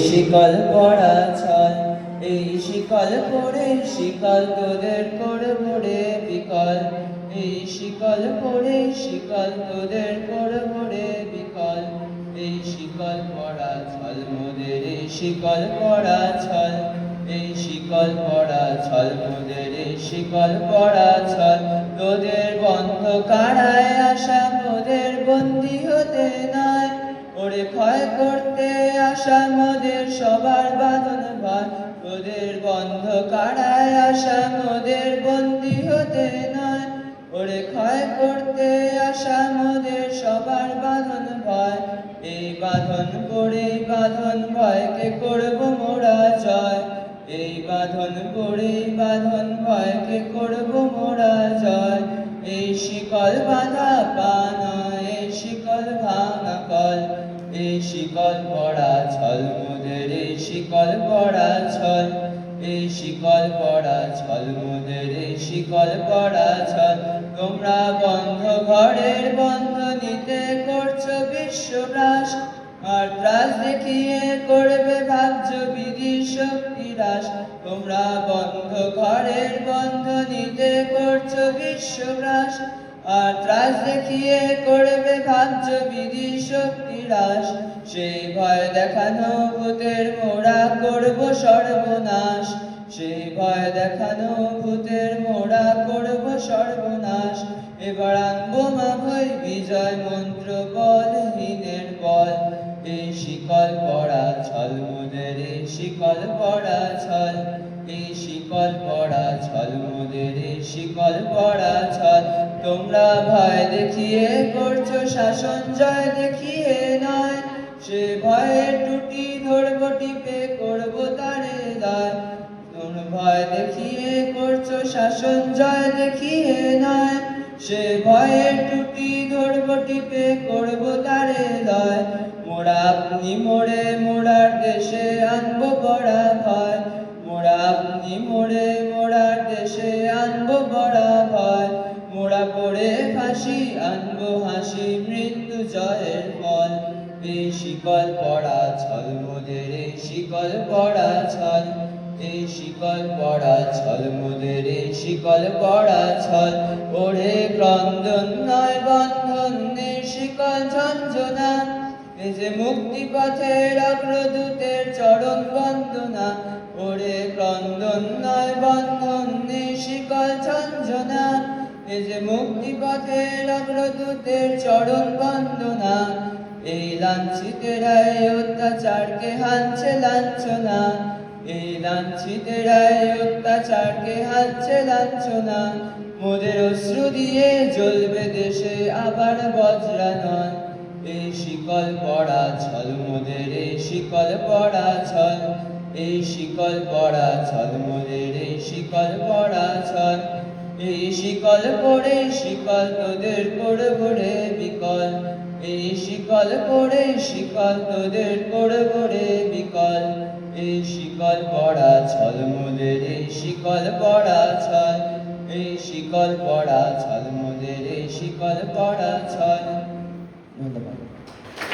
শিকল পড়া ছল, এই শিকল পড়ে শিকল তোদের করব রে বিকল। এই শিকল পড়ে শিকল তোদের করব রে বিকল। এই শিকল পড়া ছল মোদের, এই শিকল পড়া ছল, এই শিকল পড়া ছল মোদের, এই শিকল পড়া ছল। তোদের বন্ধ কারায় আসা মোদের বন্দী হতে নয়, ওরে ক্ষয় করতে আসা মোদের সবার বাঁধন ভয়। তোদের বন্ধ কারায় আসা মোদের বন্দী হতে নয়, ওরে ক্ষয় করতে আসা মোদের সবার বাঁধন ভয়। এই বাঁধন পড়ে বাঁধন ভয়কে করব মোরা জয়। এই বাঁধন পড়ে বাঁধন ভয়কে করব মোরা জয়। এই শিকল বাঁধা পা নয়, এই শিকল ভাঙা কল। এই শিকল পড়া ছল মোদের, এই শিকল পড়া ছল, এই শিকল পড়া ছল মোদের, এই শিকল পড়া ছল। তোমরা বন্ধ ঘরের বন্ধনীতে করছো বিশ্বগ্রাস, আর ত্রাস দেখিয়ে করবে ভাবছ বিধি শক্তি হ্রাস। তোমরা বন্ধ ঘরের বন্ধনীতে করছো বিশ্বগ্রাস, আর ত্রাস দেখিয়ে করবে ভাবছ বিধি শক্তি হ্রাস। সেই ভয় দেখানো ভূতের মোরা করব সর্বনাশ, সেই ভয় দেখানো ভূতের মোরা করব সর্বনাশ। এবার আনবো মা ভই বিজয় মন্ত্র বলহীনের বল। এই শিকল পড়া ছল মোদের, এই শিকল পড়া ছল, এই শিকল পড়া ছল মোদের, এই শিকল পড়া ছল। তোমরা ভয় দেখিয়ে করছো শাসন, জয় দেখিয়ে নয়। সে ভয়ের টুটি ধরব টিপে করব তারে দায়। তোমরা ভয় দেখিয়ে করছো শাসন, জয় দেখিয়ে নয়। সে ভয়ের টুটি ধরব টিপে করব তারে দায়। মোরা আপনি মোড়ে মোড়ার দেশে আনবো বড়া ভয়। মোরা আপনি মোড়ে মোড়ার দেশে আনবো বড়া ভয়। মোরা পড়ে ফাঁসি আনবো হাসি মৃত্যু জয়ের ফল। এই শিকল পড়া ছল মোদের, এই শিকল পড়া ছল, এই শিকল পড়া ছল মোদের, এই শিকল পড়া ছল। ওরে ক্রন্দন নয় বন্ধন, এই শিকল ঝঞ্ঝনা। এই যে মুক্তি পথের অগ্রদূতের চরণ বন্দনা। ওরে ক্রন্দন নয় বন্ধন, এই শিকল ঝঞ্ঝনা। এই যে মুক্তি পথের অগ্রদূতের চরণ বন্দনা। এই লাঞ্ছিতেরাই অত্যাচারকে হানছে লাঞ্ছনা, এই লাঞ্ছিতেরাই অত্যাচারকে হানছে লাঞ্ছনা। মোদের অশ্রু দিয়ে জ্বলবে দেশে আবার বজ্রানল। এই শিকল পড়া ছল মোদের, এই শিকল পড়া ছল, এই শিকল পড়া ছল মোদের, এই শিকল পড়া ছল। এই শিকল পড়ে শিকল তোদের করব রে বিকল। এই শিকল পড়ে শিকল তোদের করব রে বিকল। এই শিকল পড়া ছল মোদের, এই শিকল পড়া ছল, এই শিকল পড়া ছল মোদের, এই শিকল পড়া ছল। ধন্যবাদ।